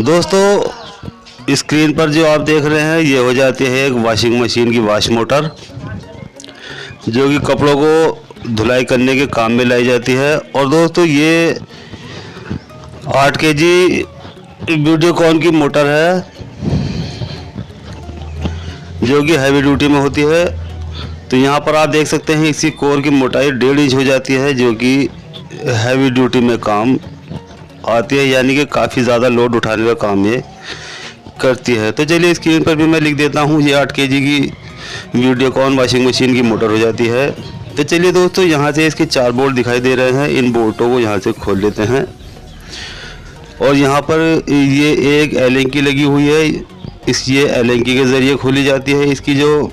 दोस्तों स्क्रीन पर जो आप देख रहे हैं ये हो जाती है एक वॉशिंग मशीन की वॉश मोटर, जो कि कपड़ों को धुलाई करने के काम में लाई जाती है। और दोस्तों ये 8 केजी वीडियोकॉन की मोटर है, जो कि हैवी ड्यूटी में होती है। तो यहाँ पर आप देख सकते हैं इसकी कोर की मोटाई 1.5 इंच हो जाती है, जो कि हैवी ड्यूटी में काम आती है, यानी कि काफ़ी ज़्यादा लोड उठाने का काम ये करती है। तो चलिए स्क्रीन पर भी मैं लिख देता हूँ, ये 8 केजी की वीडियोकॉन वॉशिंग मशीन की मोटर हो जाती है। तो चलिए दोस्तों यहाँ से इसके 4 बोल्ट दिखाई दे रहे हैं, इन बोल्टों को यहाँ से खोल लेते हैं। और यहाँ पर ये एक एलन की लगी हुई है, ये एलन की के ज़रिए खोली जाती है। इसकी जो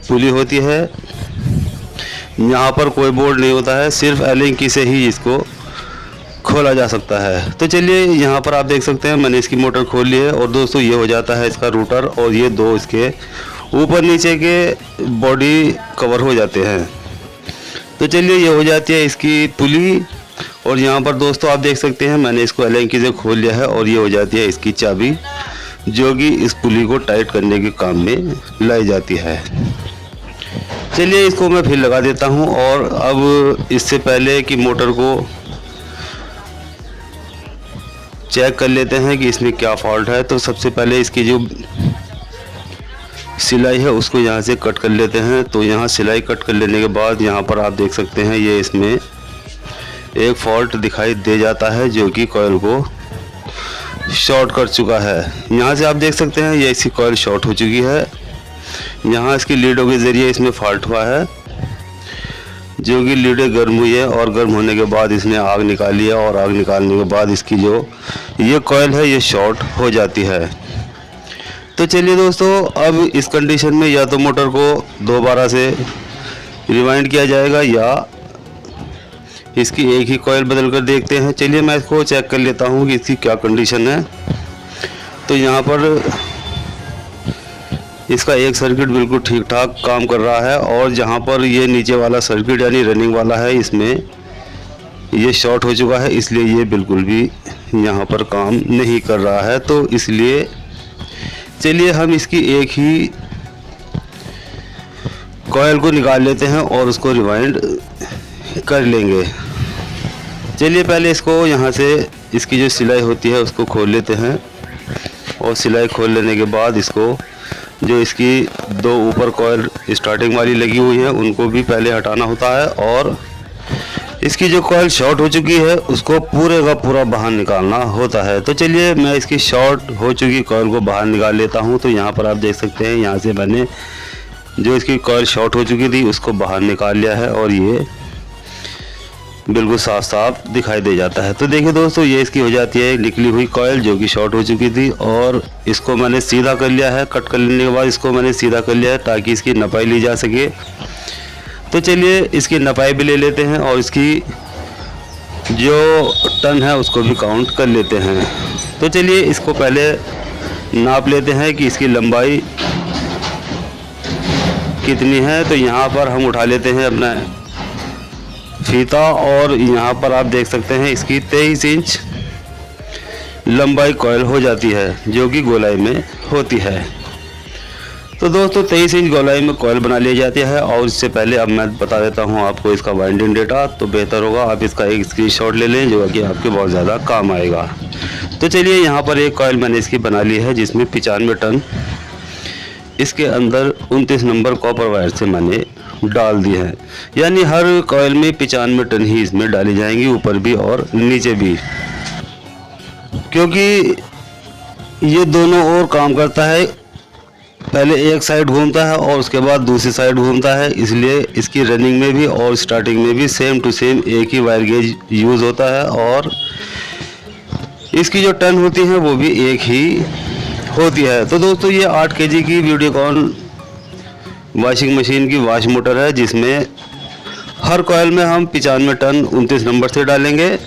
पुली होती है यहाँ पर कोई बोल्ट नहीं होता है, सिर्फ एलन की से ही इसको खोला जा सकता है। तो चलिए यहाँ पर आप देख सकते हैं मैंने इसकी मोटर खोल ली है। और दोस्तों ये हो जाता है इसका रूटर, और ये 2 इसके ऊपर नीचे के बॉडी कवर हो जाते हैं। तो चलिए ये हो जाती है इसकी पुली। और यहाँ पर दोस्तों आप देख सकते हैं मैंने इसको एलन की से खोल लिया है, और ये हो जाती है इसकी चाबी, जो कि इस पुली को टाइट करने के काम में लाई जाती है। चलिए इसको मैं फिर लगा देता हूँ। और अब इससे पहले कि मोटर को चेक कर लेते हैं कि इसमें क्या फॉल्ट है, तो सबसे पहले इसकी जो सिलाई है उसको यहाँ से कट कर लेते हैं। तो यहाँ सिलाई कट कर लेने के बाद यहाँ पर आप देख सकते हैं ये इसमें एक फॉल्ट दिखाई दे जाता है, जो कि कॉइल को शॉर्ट कर चुका है। यहाँ से आप देख सकते हैं ये इसकी कॉइल शॉर्ट हो चुकी है। यहाँ इसकी लीडों के ज़रिए इसमें फॉल्ट हुआ है, जो कि लीडें गर्म हुई है, और गर्म होने के बाद इसने आग निकाली है, और आग निकालने के बाद इसकी जो ये कॉइल है ये शॉर्ट हो जाती है। तो चलिए दोस्तों अब इस कंडीशन में या तो मोटर को दोबारा से रिवाइंड किया जाएगा, या इसकी एक ही कॉइल बदल कर देखते हैं। चलिए मैं इसको चेक कर लेता हूँ कि इसकी क्या कंडीशन है। तो यहाँ पर इसका एक सर्किट बिल्कुल ठीक ठाक काम कर रहा है, और जहाँ पर ये नीचे वाला सर्किट यानी रनिंग वाला है इसमें ये शॉर्ट हो चुका है, इसलिए ये बिल्कुल भी यहाँ पर काम नहीं कर रहा है। तो इसलिए चलिए हम इसकी एक ही कॉइल को निकाल लेते हैं और उसको रिवाइंड कर लेंगे। चलिए पहले इसको यहाँ से इसकी जो सिलाई होती है उसको खोल लेते हैं, और सिलाई खोल लेने के बाद इसको जो इसकी 2 ऊपर कॉइल स्टार्टिंग वाली लगी हुई है उनको भी पहले हटाना होता है, और इसकी जो कॉइल शॉर्ट हो चुकी है उसको पूरे का पूरा बाहर निकालना होता है। तो चलिए मैं इसकी शॉर्ट हो चुकी कॉइल को बाहर निकाल लेता हूँ। तो यहाँ पर आप देख सकते हैं यहाँ से मैंने जो इसकी कॉइल शॉर्ट हो चुकी थी उसको बाहर निकाल लिया है, और ये बिल्कुल साफ साफ दिखाई दे जाता है। तो देखिए दोस्तों ये इसकी हो जाती है निकली हुई कॉइल, जो कि शॉर्ट हो चुकी थी, और इसको मैंने सीधा कर लिया है। कट कर लेने के बाद इसको मैंने सीधा कर लिया है ताकि इसकी नपाई ली जा सके। तो चलिए इसकी नपाई भी ले लेते हैं, और इसकी जो टन है उसको भी काउंट कर लेते हैं। तो चलिए इसको पहले नाप लेते हैं कि इसकी लंबाई कितनी है। तो यहाँ पर हम उठा लेते हैं अपना फीता, और यहाँ पर आप देख सकते हैं इसकी 23 इंच लंबाई कॉइल हो जाती है, जो कि गोलाई में होती है। तो दोस्तों 23 इंच गोलाई में कॉइल बना लिया जाती है। और इससे पहले अब मैं बता देता हूँ आपको इसका वाइंडिंग डेटा, तो बेहतर होगा आप इसका एक स्क्रीनशॉट ले लें, जो कि आपके बहुत ज़्यादा काम आएगा। तो चलिए यहाँ पर एक कॉइल मैंने इसकी बना ली है, जिसमें 95 टन इसके अंदर 29 नंबर कॉपर वायर से मैंने डाल दी है, यानी हर कॉइल में 95 टन ही इसमें डाली जाएंगी, ऊपर भी और नीचे भी, क्योंकि ये दोनों ओर काम करता है। पहले एक साइड घूमता है और उसके बाद दूसरी साइड घूमता है, इसलिए इसकी रनिंग में भी और स्टार्टिंग में भी सेम टू सेम एक ही वायर गेज यूज़ होता है, और इसकी जो टन होती है वो भी एक ही होती है। तो दोस्तों ये 8 केजी की वीडियोकॉन वॉशिंग मशीन की वॉश मोटर है, जिसमें हर कॉइल में हम 95 टन 29 नंबर से डालेंगे,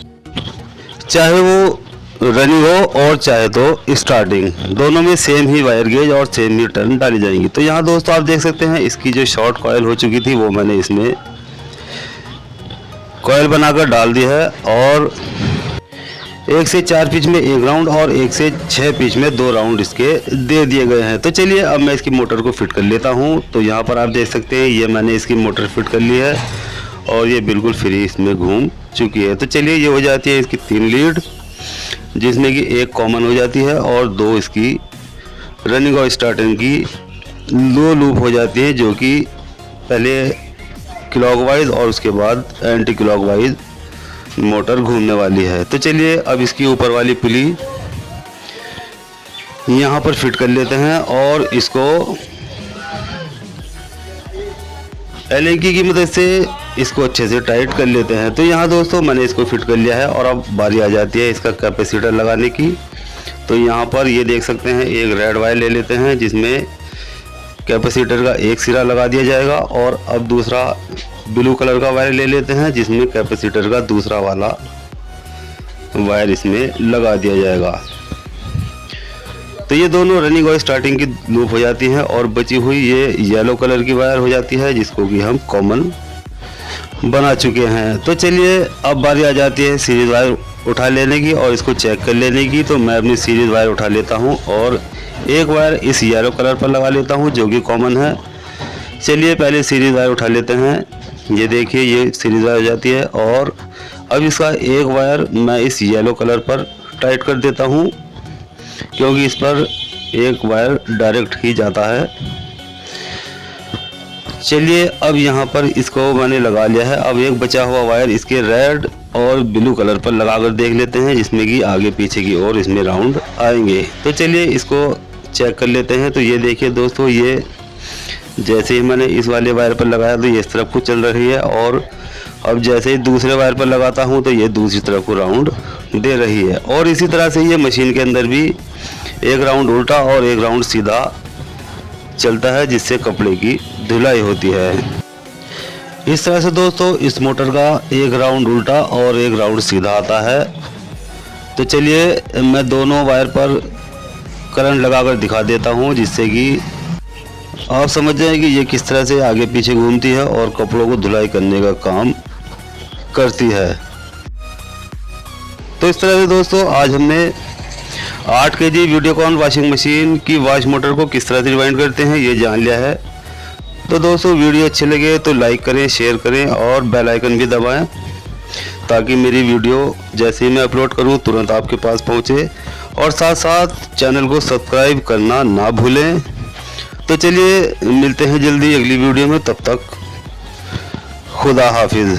चाहे वो रनिंग हो और चाहे तो स्टार्टिंग, दोनों में सेम ही वायर गेज और सेम ही टर्न डाली जाएंगी। तो यहाँ दोस्तों आप देख सकते हैं इसकी जो शॉर्ट कॉइल हो चुकी थी वो मैंने इसमें कॉइल बनाकर डाल दी है, और 1 से 4 पिच में 1 राउंड और 1 से 6 पिच में 2 राउंड इसके दे दिए गए हैं। तो चलिए अब मैं इसकी मोटर को फिट कर लेता हूँ। तो यहाँ पर आप देख सकते हैं ये मैंने इसकी मोटर फिट कर ली है और ये बिल्कुल फ्री इसमें घूम चुकी है। तो चलिए ये हो जाती है इसकी 3 लीड, जिसमें कि 1 कॉमन हो जाती है और 2 इसकी रनिंग और स्टार्टिंग की 2 लूप हो जाती है, जो कि पहले क्लॉकवाइज और उसके बाद एंटी क्लॉकवाइज मोटर घूमने वाली है। तो चलिए अब इसकी ऊपर वाली पुली यहाँ पर फिट कर लेते हैं और इसको एलेंकी की मदद से इसको अच्छे से टाइट कर लेते हैं। तो यहाँ दोस्तों मैंने इसको फिट कर लिया है और अब बारी आ जाती है इसका कैपेसिटर लगाने की। तो यहाँ पर ये देख सकते हैं एक रेड वायर ले लेते हैं, जिसमें कैपेसिटर का एक सिरा लगा दिया जाएगा और अब दूसरा ब्लू कलर का वायर ले लेते हैं, जिसमें कैपेसिटर का दूसरा वाला वायर इसमें लगा दिया जाएगा। तो ये दोनों रनिंग और स्टार्टिंग की लूप हो जाती है और बची हुई ये येलो कलर की वायर हो जाती है, जिसको कि हम कॉमन बना चुके हैं। तो चलिए अब बारी आ जाती है सीरीज वायर उठा लेने की और इसको चेक कर लेने की। तो मैं अपनी सीरीज वायर उठा लेता हूँ और एक वायर इस येलो कलर पर लगा लेता हूँ, जो कि कॉमन है। चलिए पहले सीरीज वायर उठा लेते हैं। ये देखिए ये सीरीज वायर हो जाती है और अब इसका एक वायर मैं इस येलो कलर पर टाइट कर देता हूँ, क्योंकि इस पर एक वायर डायरेक्ट ही जाता है। चलिए अब यहाँ पर इसको मैंने लगा लिया है। अब एक बचा हुआ वायर इसके रेड और ब्लू कलर पर लगाकर देख लेते हैं, जिसमें कि आगे पीछे की ओर इसमें राउंड आएंगे। तो चलिए इसको चेक कर लेते हैं। तो ये देखिए दोस्तों, ये जैसे ही मैंने इस वाले वायर पर लगाया तो ये इस तरफ को चल रही है और अब जैसे ही दूसरे वायर पर लगाता हूँ तो ये दूसरी तरफ को राउंड दे रही है। और इसी तरह से ये मशीन के अंदर भी एक राउंड उल्टा और एक राउंड सीधा चलता है, जिससे कपड़े की धुलाई होती है। इस तरह से दोस्तों इस मोटर का एक राउंड उल्टा और एक राउंड सीधा आता है। तो चलिए मैं दोनों वायर पर करंट लगाकर दिखा देता हूँ, जिससे कि आप समझ जाएं कि ये किस तरह से आगे पीछे घूमती है और कपड़ों को धुलाई करने का काम करती है। तो इस तरह से दोस्तों आज हमने 8 kg वीडियोकॉन वॉशिंग मशीन की वॉश मोटर को किस तरह से रिवाइंड करते हैं ये जान लिया है। तो दोस्तों वीडियो अच्छे लगे तो लाइक करें, शेयर करें और बेल आइकन भी दबाएं, ताकि मेरी वीडियो जैसे ही मैं अपलोड करूं तुरंत आपके पास पहुंचे। और साथ साथ चैनल को सब्सक्राइब करना ना भूलें। तो चलिए मिलते हैं जल्दी अगली वीडियो में, तब तक खुदा हाफिज़।